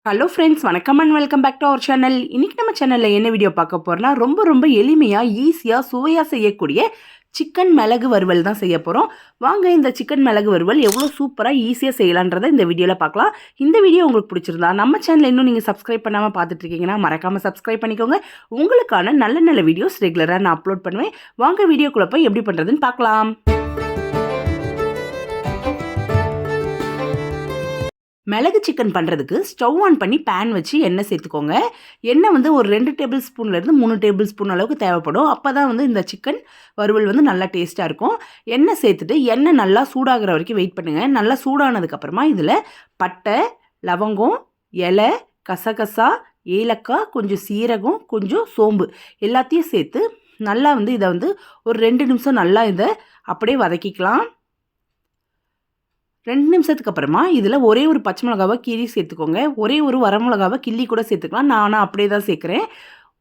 Hello friends, வணக்கம் and welcome back to our channel. இன்றைக்கி நம்ம சேனலில் என்ன வீடியோ பார்க்க போகிறோம்னா, ரொம்ப எளிமையாக ஈஸியாக சுவையாக செய்யக்கூடிய சிக்கன் மிளகு வறுவல் தான் செய்ய போகிறோம். வாங்க இந்த சிக்கன் மிளகு வறுவல் எவ்வளோ சூப்பராக ஈஸியாக செய்யலான்றதை இந்த வீடியோவில் பார்க்கலாம். இந்த வீடியோ உங்களுக்கு பிடிச்சிருந்தா நம்ம சேனலை இன்னும் நீங்கள் சப்ஸ்கிரைப் பண்ணாமல் பார்த்துட்ருக்கீங்கன்னா மறக்காமல் சப்ஸ்கிரைப் பண்ணிக்கோங்க. உங்களுக்கான நல்ல வீடியோஸ் ரெகுலராக நான் அப்லோட் பண்ணுவேன். வாங்க வீடியோக்குள்ளே போய் எப்படி பண்ணுறதுன்னு பார்க்கலாம். மிளகு சிக்கன் பண்ணுறதுக்கு ஸ்டவ் ஆன் பண்ணி பேன் வச்சு எண்ணெய் சேர்த்துக்கோங்க. எண்ணெய் வந்து ஒரு 2 டேபிள் ஸ்பூன்லேருந்து 3 டேபிள் ஸ்பூன் அளவுக்கு தேவைப்படும். அப்போ தான் வந்து இந்த சிக்கன் வறுவல் வந்து நல்லா டேஸ்ட்டாக இருக்கும். எண்ணெய் சேர்த்துட்டு எண்ணெய் நல்லா சூடாகிற வரைக்கும் வெயிட் பண்ணுங்கள். நல்லா சூடானதுக்கப்புறமா இதில் பட்டை, லவங்கம், இலை, கசகசா, ஏலக்காய், கொஞ்சம் சீரகம், கொஞ்சம் சோம்பு எல்லாத்தையும் சேர்த்து நல்லா வந்து இதை வந்து ஒரு 2 நிமிஷம் நல்லா இதை அப்படியே வதக்கிக்கலாம். 2 நிமிஷத்துக்கு அப்புறமா இதில் ஒரே ஒரு பச்சை மிளகாவை கீரி சேர்த்துக்கோங்க. ஒரே ஒரு வரமிளகாவை கிள்ளி கூட சேர்த்துக்கலாம். நான் அப்படியே தான் சேர்க்குறேன்.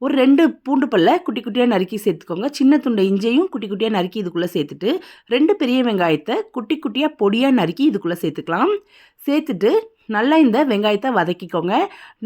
ஒரு 2 பூண்டு பல்லை குட்டி குட்டியாக நறுக்கி சேர்த்துக்கோங்க. சின்ன துண்டை இஞ்சியும் குட்டி குட்டியாக நறுக்கி இதுக்குள்ளே சேர்த்துட்டு 2 பெரிய வெங்காயத்தை குட்டி குட்டியாக பொடியாக நறுக்கி இதுக்குள்ளே சேர்த்துக்கலாம். சேர்த்துட்டு நல்லா இந்த வெங்காயத்தை வதக்கிக்கோங்க.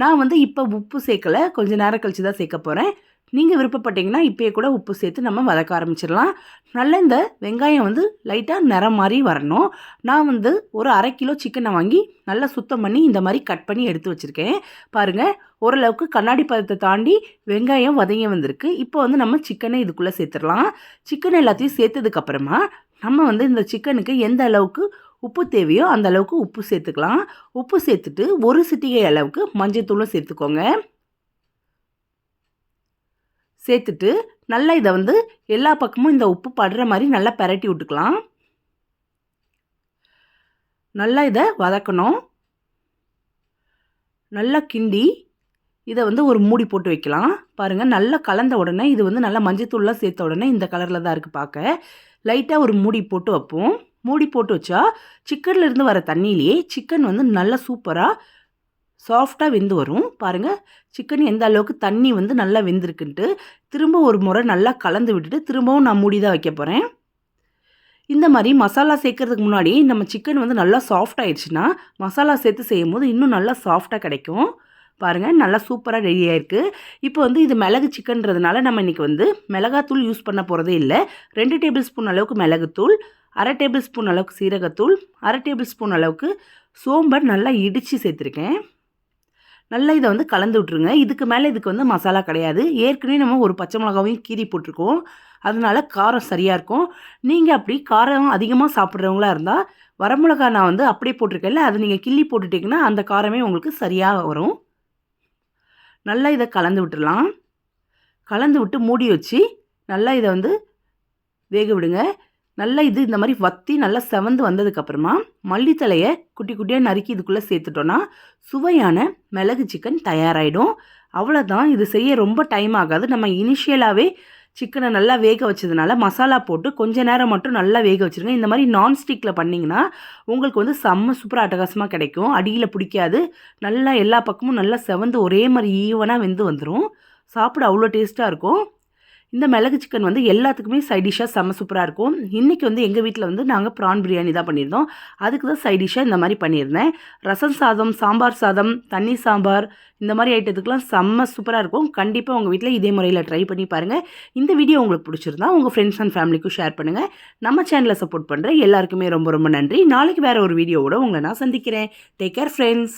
நான் வந்து இப்போ உப்பு சேர்க்கலை, கொஞ்சம் நேரம் கழித்து தான் சேர்க்க போகிறேன். நீங்கள் விருப்பப்பட்டீங்கன்னா இப்போயே கூட உப்பு சேர்த்து நம்ம வதக்க ஆரம்பிச்சிடலாம். நல்லா இந்த வெங்காயம் வந்து லைட்டாக நிறம் மாதிரி வரணும். நான் வந்து ஒரு 1/2 கிலோ சிக்கனை வாங்கி நல்லா சுத்தம் பண்ணி இந்த மாதிரி கட் பண்ணி எடுத்து வச்சுருக்கேன். பாருங்கள், ஓரளவுக்கு கண்ணாடி பதத்தை தாண்டி வெங்காயம் வதங்கி வந்திருக்கு. இப்போ வந்து நம்ம சிக்கனை இதுக்குள்ளே சேர்த்துடலாம். சிக்கன் எல்லாத்தையும் சேர்த்ததுக்கப்புறமா நம்ம வந்து இந்த சிக்கனுக்கு எந்த அளவுக்கு உப்பு தேவையோ அந்த அளவுக்கு உப்பு சேர்த்துக்கலாம். உப்பு சேர்த்துட்டு ஒரு சிட்டிகை அளவுக்கு மஞ்சள்தூளும் சேர்த்துக்கோங்க. சேர்த்துட்டு நல்லா இதை வந்து எல்லா பக்கமும் இந்த உப்பு படுற மாதிரி நல்லா பெரட்டி விட்டுக்கலாம். நல்லா இதை வதக்கணும். நல்லா கிண்டி இதை வந்து ஒரு மூடி போட்டு வைக்கலாம். பாருங்கள், நல்லா கலந்த உடனே இது வந்து நல்லா மஞ்சத்தூள்லாம் சேர்த்த உடனே இந்த கலரில் தான் இருக்குது பார்க்க. லைட்டாக ஒரு மூடி போட்டு வைப்போம். மூடி போட்டு வச்சா சிக்கன்லேருந்து வர தண்ணியிலேயே சிக்கன் வந்து நல்லா சூப்பராக சாஃப்டாக வெந்து வரும். பாருங்கள், சிக்கன் எந்த அளவுக்கு தண்ணி வந்து நல்லா வெந்திருக்குன்ட்டு. திரும்ப ஒரு முறை நல்லா கலந்து விட்டுட்டு திரும்பவும் நான் மூடி தான் வைக்க போகிறேன். இந்த மாதிரி மசாலா சேர்க்கறதுக்கு முன்னாடி நம்ம சிக்கன் வந்து நல்லா சாஃப்ட் ஆயிடுச்சுன்னா மசாலா சேர்த்து செய்யும் போது இன்னும் நல்லா சாஃப்டாக கிடைக்கும். பாருங்கள், நல்லா சூப்பராக ரெடி ஆயிருக்கு. இப்போ வந்து இது மிளகு சிக்கன்றதுனால நம்ம இன்றைக்கி வந்து மிளகாத்தூள் யூஸ் பண்ண போகிறதே இல்லை. 2 டேபிள் ஸ்பூன் அளவுக்கு மிளகுத்தூள், 1/2 டேபிள் ஸ்பூன் அளவுக்கு சீரகத்தூள், 1/2 டேபிள் ஸ்பூன் அளவுக்கு சோம்பை நல்லா இடித்து சேர்த்துருக்கேன். நல்லா இதை வந்து கலந்து விட்ருங்க. இதுக்கு மேலே இதுக்கு வந்து மசாலா கிடையாது. ஏற்கனவே நம்ம ஒரு பச்சை மிளகாவையும் கீறி போட்டிருக்கோம். அதனால காரம் சரியாக இருக்கும். நீங்கள் அப்படி காரம் அதிகமாக சாப்பிட்றவங்களா இருந்தால் வரமிளகா நான் வந்து அப்படியே போட்டிருக்கேன்ல, அது நீங்கள் கிள்ளி போட்டுட்டிங்கன்னா அந்த காரமே உங்களுக்கு சரியாக வரும். நல்லா இதை கலந்து விட்டுடலாம். கலந்து விட்டு மூடி வச்சு நல்லா இதை வந்து வேக விடுங்க. நல்லா இது இந்த மாதிரி வற்றி நல்லா செவந்து வந்ததுக்கப்புறமா மல்லித்தலையை குட்டி குட்டியாக நறுக்கி இதுக்குள்ளே சேர்த்துட்டோன்னா சுவையான மிளகு சிக்கன் தயாராகிடும். அவ்வளோதான். இது செய்ய ரொம்ப டைம் ஆகாது. நம்ம இனிஷியலாகவே சிக்கனை நல்லா வேக வச்சதுனால மசாலா போட்டு கொஞ்ச நேரம் மட்டும் நல்லா வேக வச்சுருங்க. இந்த மாதிரி நான்ஸ்டிக்கில் பண்ணிங்கன்னா உங்களுக்கு வந்து செம்ம சூப்பராக அட்டகாசமாக கிடைக்கும். அடியில் பிடிக்காது. நல்லா எல்லா பக்கமும் நல்லா செவந்து ஒரே மாதிரி ஈவனாக வெந்து வந்துடும். சாப்பிட அவ்வளோ டேஸ்ட்டாக இருக்கும். இந்த மிளகு சிக்கன் வந்து எல்லாத்துக்குமே சைட் டிஷ்ஷாக செம்ம சூப்பராக இருக்கும். இன்றைக்கி வந்து எங்கள் வீட்டில் வந்து நாங்கள் ப்ரான் பிரியாணி தான் பண்ணியிருந்தோம். அதுக்கு தான் சைட் டிஷ்ஷாக இந்த மாதிரி பண்ணியிருந்தேன். ரசம் சாதம், சாம்பார் சாதம், தண்ணி சாம்பார் இந்த மாதிரி ஐட்டத்துக்குலாம் செம்ம சூப்பராக இருக்கும். கண்டிப்பாக உங்கள் வீட்டில் இதே முறையில் ட்ரை பண்ணி பாருங்கள். இந்த வீடியோ உங்களுக்கு பிடிச்சிருந்தா உங்கள் ஃப்ரெண்ட்ஸ் அண்ட் ஃபேமிலிக்கும் ஷேர் பண்ணுங்கள். நம்ம சேனலை சப்போர்ட் பண்ணுற எல்லாருக்குமே ரொம்ப நன்றி. நாளைக்கு வேறு ஒரு வீடியோவோட உங்களை நான் சந்திக்கிறேன். Take care friends.